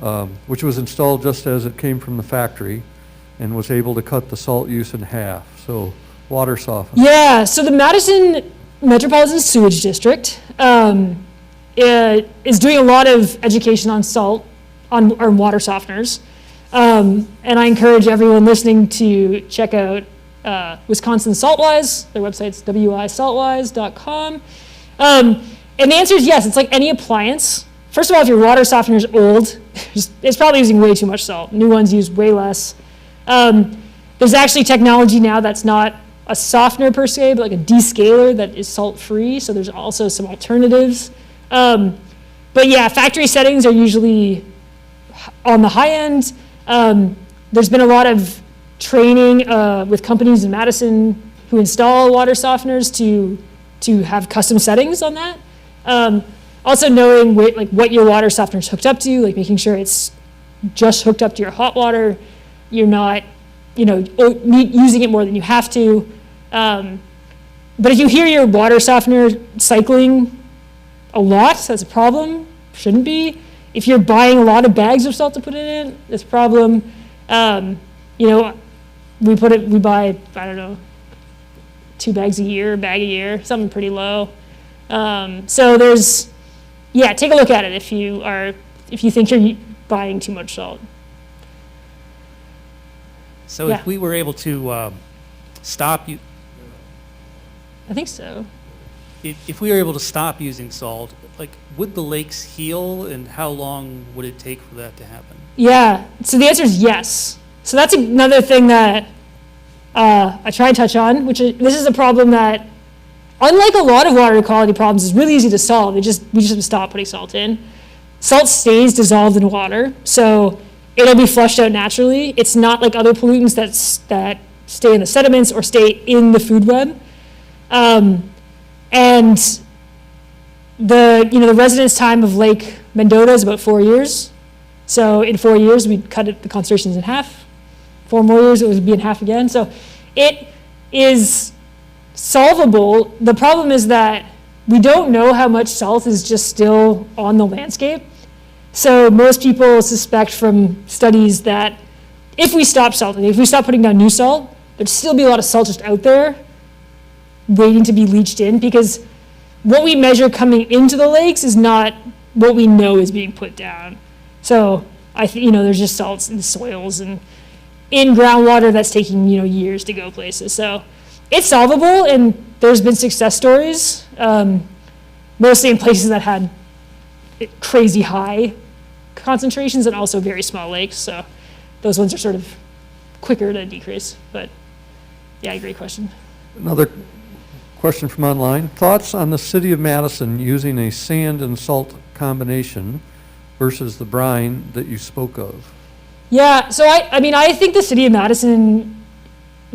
just as it came from the factory, and was able to cut the salt use in half. So water softener. Yeah, so the Madison Metropolitan Sewage District is doing a lot of education on salt, on water softeners. And I encourage everyone listening to check out Wisconsin Saltwise. Their website's wisaltwise.com. And the answer is yes, it's like any appliance. First of all, if your water softener is old, it's probably using way too much salt. New ones use way less. There's actually technology now that's not a softener per se, but like a descaler that is salt-free, so there's also some alternatives. But yeah, factory settings are usually on the high end. There's been a lot of training with companies in Madison who install water softeners to have custom settings on that. Also knowing what your water softener is hooked up to, like making sure it's just hooked up to your hot water. You're not, using it more than you have to. But if you hear your water softener cycling a lot, that's a problem. Shouldn't be. If you're buying a lot of bags of salt to put it in, that's a problem. We buy, 2 bags a year, a bag a year, something pretty low. So take a look at it if you think you're buying too much salt. So if we were able to stop you, I think so. if we were able to stop using salt, would the lakes heal, and how long would it take for that to happen? Yeah, so the answer is yes. So that's another thing that I try and touch on, this is a problem that, unlike a lot of water quality problems, is really easy to solve. We just have to stop putting salt in. Salt stays dissolved in water, so it'll be flushed out naturally. It's not like other pollutants that stay in the sediments or stay in the food web. And the residence time of Lake Mendota is about 4 years. So in 4 years, we'd cut the concentrations in half. 4 more years, it would be in half again. So it is solvable. The problem is that we don't know how much salt is just still on the landscape. So most people suspect from studies that if we stop salting, if we stop putting down new salt, there'd still be a lot of salt just out there waiting to be leached in, because what we measure coming into the lakes is not what we know is being put down. So there's just salts in soils and in groundwater that's taking years to go places. So it's solvable, and there's been success stories, mostly in places that had crazy high concentrations and also very small lakes. So those ones are sort of quicker to decrease. But yeah, great question. Another question from online. Thoughts on the city of Madison using a sand and salt combination versus the brine that you spoke of? Yeah, so I think the city of Madison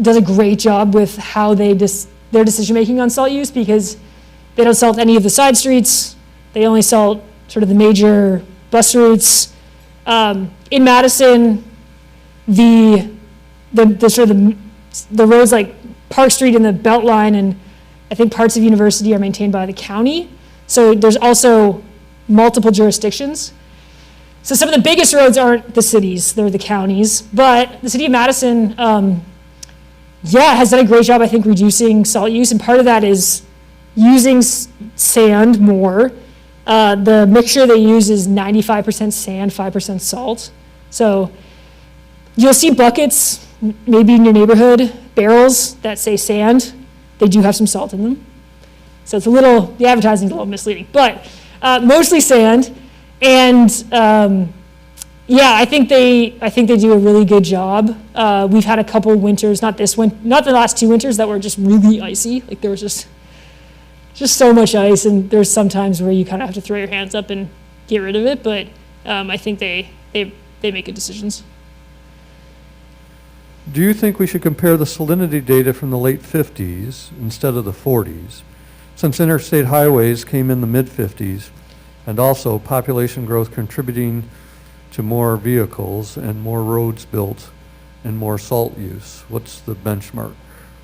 does a great job with how their decision making on salt use, because they don't salt any of the side streets. They only salt sort of the major bus routes. In Madison, the roads like Park Street and the Beltline and I think parts of University are maintained by the county. So there's also multiple jurisdictions. So some of the biggest roads aren't the cities, they're the counties. But the city of Madison, has done a great job, I think, reducing salt use. And part of that is using sand more. The mixture they use is 95% sand, 5% salt. So you'll see buckets, maybe in your neighborhood, barrels that say sand. They do have some salt in them. So the advertising is a little misleading, but mostly sand. And I think they do a really good job. We've had a couple winters, not the last 2 winters, that were just really icy. Like there was just so much ice, and there's some times where you kind of have to throw your hands up and get rid of it. But I think they make good decisions. Do you think we should compare the salinity data from the late 50s instead of the 40s, since interstate highways came in the mid-50s, and also population growth contributing to more vehicles and more roads built and more salt use? What's the benchmark?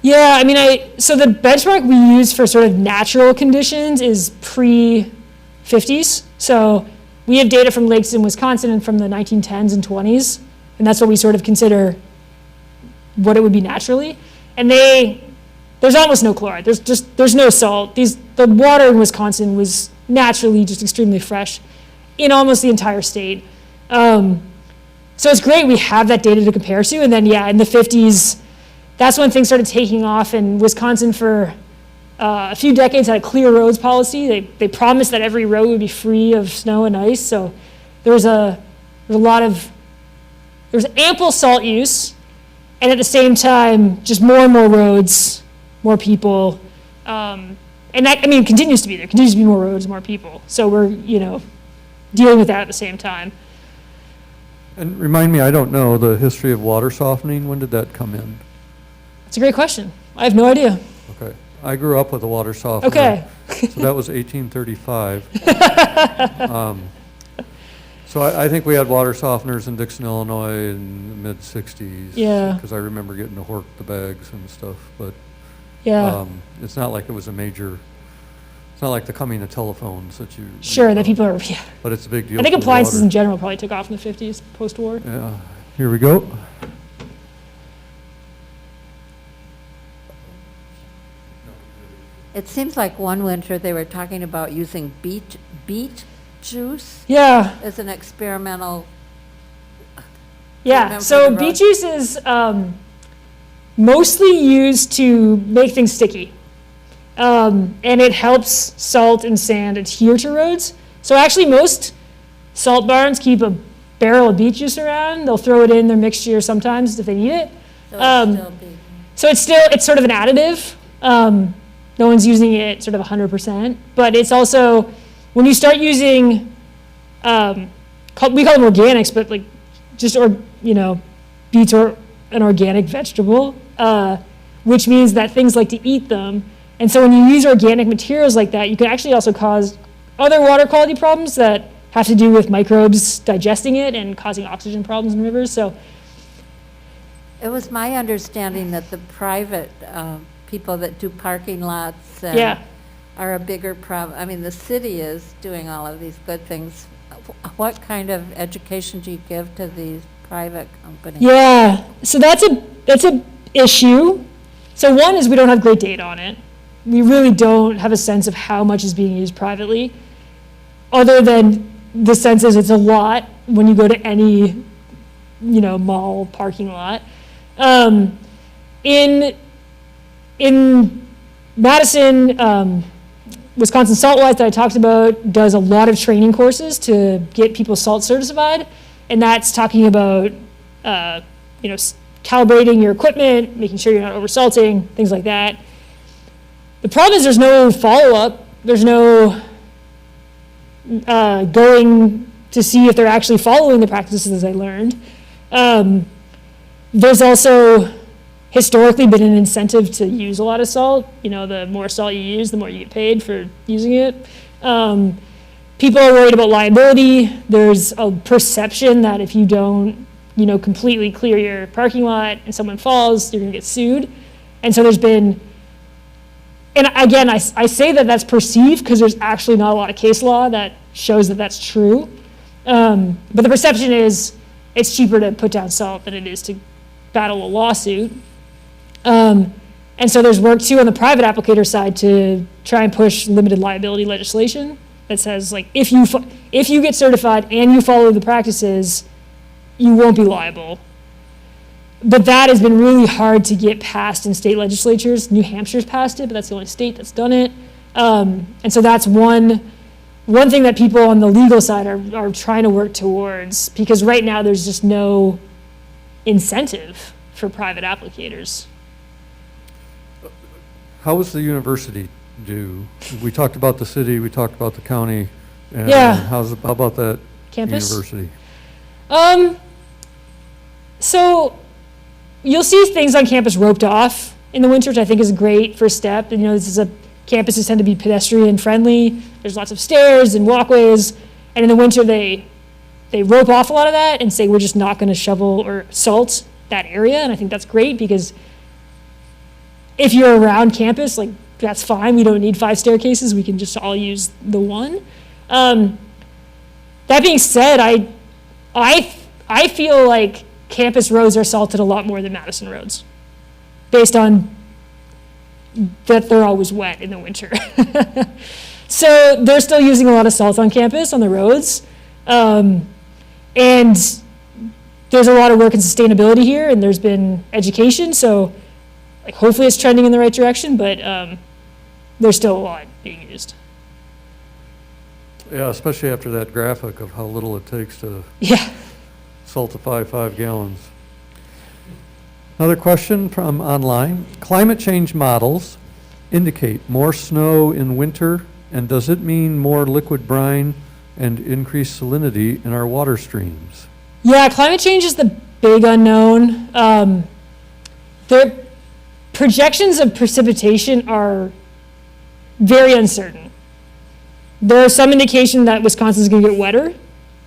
Yeah, I mean, so the benchmark we use for sort of natural conditions is pre-50s. So we have data from lakes in Wisconsin and from the 1910s and 20s, and that's what we sort of consider what it would be naturally. And there's almost no chloride. There's no salt. The water in Wisconsin was naturally just extremely fresh in almost the entire state. So it's great we have that data to compare to. And then, yeah, in the 50s, that's when things started taking off. And Wisconsin, for a few decades, had a clear roads policy. They promised that every road would be free of snow and ice. So there's ample salt use, and at the same time, just more and more roads, more people. And that, I mean, continues to be there. Continues to be more roads, more people. So we're, dealing with that at the same time. And remind me, I don't know, the history of water softening, when did that come in? That's a great question. I have no idea. Okay. I grew up with a water softener. Okay. So that was 1835. So I think we had water softeners in Dixon, Illinois in the mid-60s. Yeah. Because I remember getting to hork the bags and stuff. But Yeah. it's not like it was a major, it's not like the coming of telephones that you. Sure, that people are, yeah. But it's a big deal. I think for the appliances water. in general probably took off in the 50s, post-war. Yeah. Here we go. It seems like one winter they were talking about using beet juice Yeah, as an experimental. yeah. Remember So the beet road? juice is mostly used to make things sticky. And it helps salt and sand adhere to roads. So actually most salt barns keep a barrel of beet juice around. They'll throw it in their mixture sometimes if they need it. So it's sort of an additive. No one's using it sort of 100%, but it's also, when you start using, we call them organics, but like beets are an organic vegetable, which means that things like to eat them. And so when you use organic materials like that, you can actually also cause other water quality problems that have to do with microbes digesting it and causing oxygen problems in rivers. So It was my understanding that the private people that do parking lots Yeah. are a bigger problem. I mean, the city is doing all of these good things. What kind of education do you give to these private companies? yeah, so that's a issue. So one is we don't have great data on it. We really don't have a sense of how much is being used privately, other than the sense is it's a lot when you go to any, mall parking lot. In Madison, Wisconsin Saltwise that I talked about does a lot of training courses to get people salt certified, and that's talking about, calibrating your equipment, making sure you're not oversalting, things like that. The problem is there's no follow-up. There's no going to see if they're actually following the practices I learned. There's also historically been an incentive to use a lot of salt. The more salt you use, the more you get paid for using it. People are worried about liability. There's a perception that if you don't, completely clear your parking lot and someone falls, you're gonna get sued. And so there's been, and again, I say that that's perceived because there's actually not a lot of case law that shows that that's true. But the perception is it's cheaper to put down salt than it is to battle a lawsuit. And so there's work too on the private applicator side to try and push limited liability legislation that says, like, if you get certified and you follow the practices, you won't be liable. But that has been really hard to get passed in state legislatures. New Hampshire's passed it, but that's the only state that's done it. And so that's one thing that people on the legal side are trying to work towards, because right now there's just no incentive for private applicators. How was the university do? We talked about the city, we talked about the county. And Yeah. How about that Campus? university? So you'll see things on campus roped off in the winter, which I think is a great first step. And, campuses tend to be pedestrian friendly. There's lots of stairs and walkways. And in the winter, they rope off a lot of that and say, we're just not going to shovel or salt that area. And I think that's great because if you're around campus, like, that's fine. We don't need 5 staircases. We can just all use the one. That being said, I feel like campus roads are salted a lot more than Madison roads, based on that they're always wet in the winter. So they're still using a lot of salt on campus, on the roads. And there's a lot of work in sustainability here, and there's been education, so like hopefully it's trending in the right direction, but there's still a lot being used. Yeah, especially after that graphic of how little it takes to Yeah. saltify 5 gallons. Another question from online. Climate change models indicate more snow in winter, and does it mean more liquid brine and increased salinity in our water streams? Yeah, climate change is the big unknown. Their projections of precipitation are very uncertain. There are some indication that Wisconsin's going to get wetter.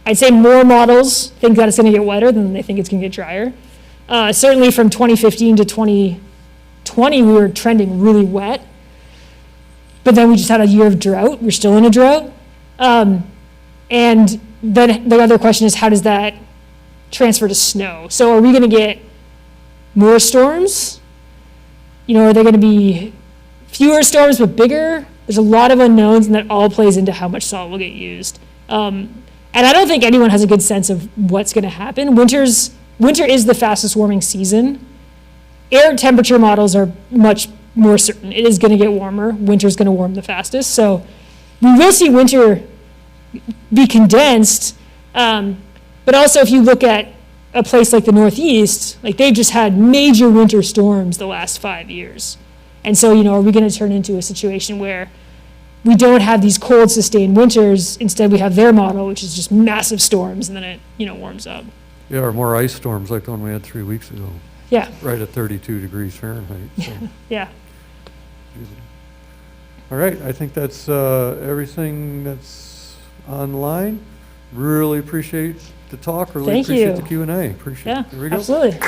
I'd say more models think that it's going to get wetter than they think it's going to get drier. Certainly from 2015 to 2020, we were trending really wet. But then we just had a year of drought. We're still in a drought. And then the other question is, how does that transfer to snow? So are we going to get more storms? You know, are there going to be fewer storms but bigger? There's a lot of unknowns, and that all plays into how much salt will get used. And I don't think anyone has a good sense of what's going to happen. Winter is the fastest warming season. Air temperature models are much more certain. It is going to get warmer. Winter's going to warm the fastest. So we will see winter be condensed. But also, if you look at a place like the Northeast, like they've just had major winter storms the last 5 years. And so, you know, are we going to turn into a situation where we don't have these cold, sustained winters? Instead, we have their model, which is just massive storms, and then it, you know, warms up. Yeah, or more ice storms like the one we had 3 weeks ago, Yeah, right at 32 degrees Fahrenheit. So. yeah. All right, I think that's everything that's online. Really appreciate the talk, really Thank appreciate you. the Q&A. Appreciate Yeah, it. There we go. absolutely.